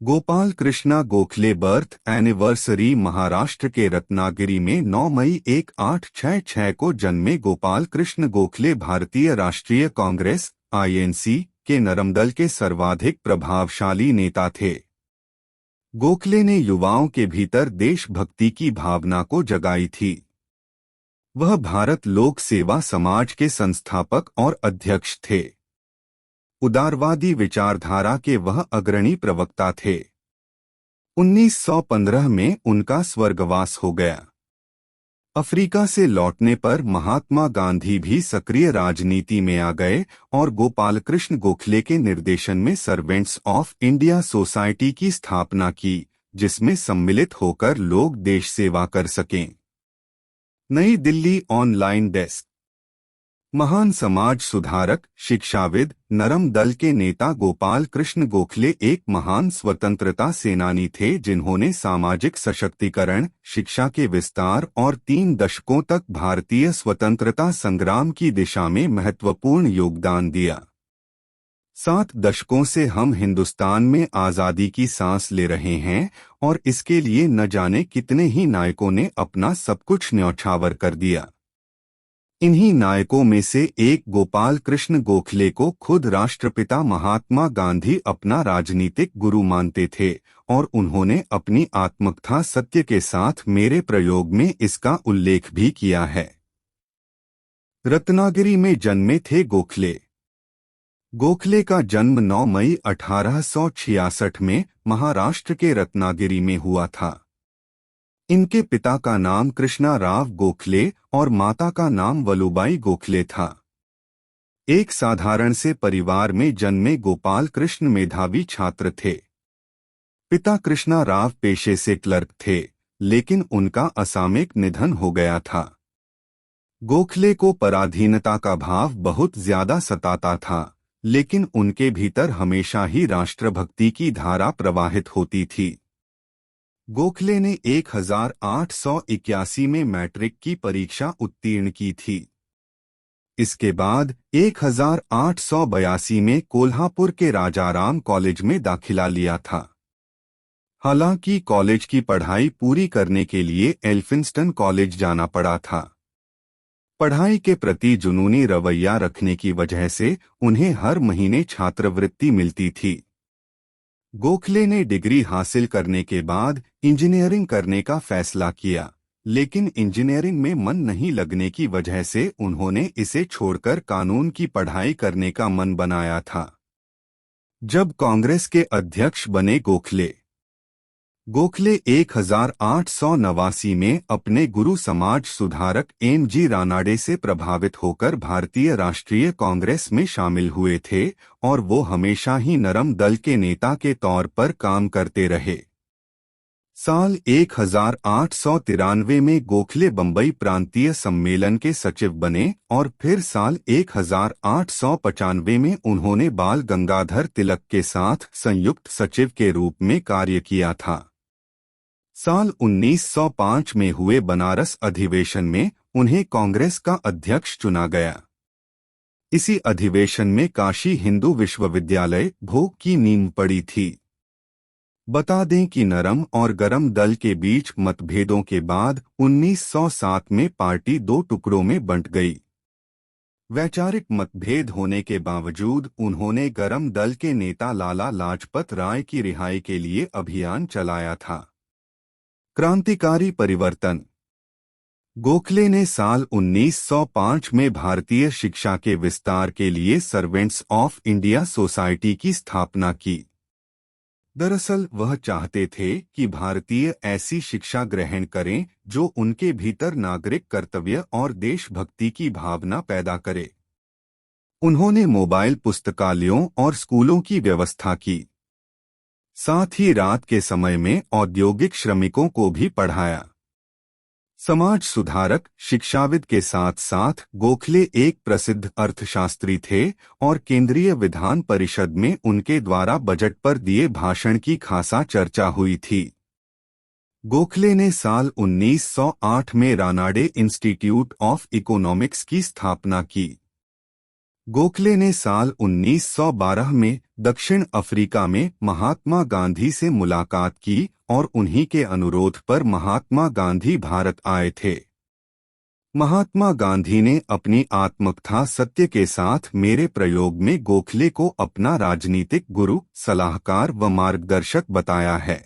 Gopal Krishna Gokhale birth anniversary. Maharashtra के रत्नागिरी में 9 मई 1866 को जन्मे गोपाल कृष्ण गोखले भारतीय राष्ट्रीय कांग्रेस (आईएनसी) के नरम दल के सर्वाधिक प्रभावशाली नेता थे। गोखले ने युवाओं के भीतर देशभक्ति की भावना को जगाई थी। वह भारत लोक सेवा समाज के संस्थापक और अध्यक्ष थे। उदारवादी विचारधारा के वह अग्रणी प्रवक्ता थे। 1915 में उनका स्वर्गवास हो गया। अफ्रीका से लौटने पर महात्मा गांधी भी सक्रिय राजनीति में आ गए और गोपालकृष्ण गोखले के निर्देशन में सर्वेंट्स ऑफ इंडिया सोसाइटी की स्थापना की, जिसमें सम्मिलित होकर लोग देश सेवा कर सकें। नई दिल्ली ऑनलाइन डेस्क। महान समाज सुधारक, शिक्षाविद, नरम दल के नेता गोपाल कृष्ण गोखले एक महान स्वतंत्रता सेनानी थे जिन्होंने सामाजिक सशक्तिकरण, शिक्षा के विस्तार और 3 दशकों तक भारतीय स्वतंत्रता संग्राम की दिशा में महत्वपूर्ण योगदान दिया। 7 दशकों से हम हिंदुस्तान में आज़ादी की सांस ले रहे हैं और इसके लिए न जाने कितने ही नायकों ने अपना सब कुछ न्यौछावर कर दिया। इन्हीं नायकों में से एक गोपाल कृष्ण गोखले को खुद राष्ट्रपिता महात्मा गांधी अपना राजनीतिक गुरु मानते थे और उन्होंने अपनी आत्मकथा सत्य के साथ मेरे प्रयोग में इसका उल्लेख भी किया है। रत्नागिरी में जन्मे थे गोखले। गोखले का जन्म 9 मई 1866 में महाराष्ट्र के रत्नागिरी में हुआ था। इनके पिता का नाम कृष्णाराव गोखले और माता का नाम वलुबाई गोखले था। एक साधारण से परिवार में जन्मे गोपाल कृष्ण मेधावी छात्र थे। पिता कृष्णाराव पेशे से क्लर्क थे, लेकिन उनका असामयिक निधन हो गया था। गोखले को पराधीनता का भाव बहुत ज्यादा सताता था, लेकिन उनके भीतर हमेशा ही राष्ट्रभक्ति की धारा प्रवाहित होती थी। गोखले ने 1881 में मैट्रिक की परीक्षा उत्तीर्ण की थी। इसके बाद 1882 में कोल्हापुर के राजाराम कॉलेज में दाखिला लिया था। हालांकि कॉलेज की पढ़ाई पूरी करने के लिए एल्फिंस्टन कॉलेज जाना पड़ा था। पढ़ाई के प्रति जुनूनी रवैया रखने की वजह से उन्हें हर महीने छात्रवृत्ति मिलती थी। गोखले ने डिग्री हासिल करने के बाद इंजीनियरिंग करने का फैसला किया, लेकिन इंजीनियरिंग में मन नहीं लगने की वजह से उन्होंने इसे छोड़कर कानून की पढ़ाई करने का मन बनाया था। जब कांग्रेस के अध्यक्ष बने गोखले 1889 में अपने गुरु समाज सुधारक एम.जी. रानाडे से प्रभावित होकर भारतीय राष्ट्रीय कांग्रेस में शामिल हुए थे और वो हमेशा ही नरम दल के नेता के तौर पर काम करते रहे। साल 1893 में गोखले बंबई प्रांतीय सम्मेलन के सचिव बने और फिर साल 1895 में उन्होंने बाल गंगाधर तिलक के साथ संयुक्त सचिव के रूप में कार्य किया था। साल 1905 में हुए बनारस अधिवेशन में उन्हें कांग्रेस का अध्यक्ष चुना गया। इसी अधिवेशन में काशी हिंदू विश्वविद्यालय भोग की नींव पड़ी थी। बता दें कि नरम और गरम दल के बीच मतभेदों के बाद 1907 में पार्टी 2 टुकड़ों में बंट गई। वैचारिक मतभेद होने के बावजूद उन्होंने गरम दल के नेता लाला लाजपत राय की रिहाई के लिए अभियान चलाया था। क्रांतिकारी परिवर्तन। गोखले ने साल 1905 में भारतीय शिक्षा के विस्तार के लिए सर्वेंट्स ऑफ इंडिया सोसाइटी की स्थापना की। दरअसल वह चाहते थे कि भारतीय ऐसी शिक्षा ग्रहण करें जो उनके भीतर नागरिक कर्तव्य और देशभक्ति की भावना पैदा करे। उन्होंने मोबाइल पुस्तकालयों और स्कूलों की व्यवस्था की। साथ ही रात के समय में औद्योगिक श्रमिकों को भी पढ़ाया। समाज सुधारक, शिक्षाविद के साथ साथ गोखले एक प्रसिद्ध अर्थशास्त्री थे और केंद्रीय विधान परिषद में उनके द्वारा बजट पर दिए भाषण की खासा चर्चा हुई थी। गोखले ने साल 1908 में रानाडे इंस्टीट्यूट ऑफ इकोनॉमिक्स की स्थापना की। गोखले ने साल 1912 में दक्षिण अफ्रीका में महात्मा गांधी से मुलाकात की और उन्हीं के अनुरोध पर महात्मा गांधी भारत आए थे। महात्मा गांधी ने अपनी आत्मकथा सत्य के साथ मेरे प्रयोग में गोखले को अपना राजनीतिक गुरु, सलाहकार व मार्गदर्शक बताया है।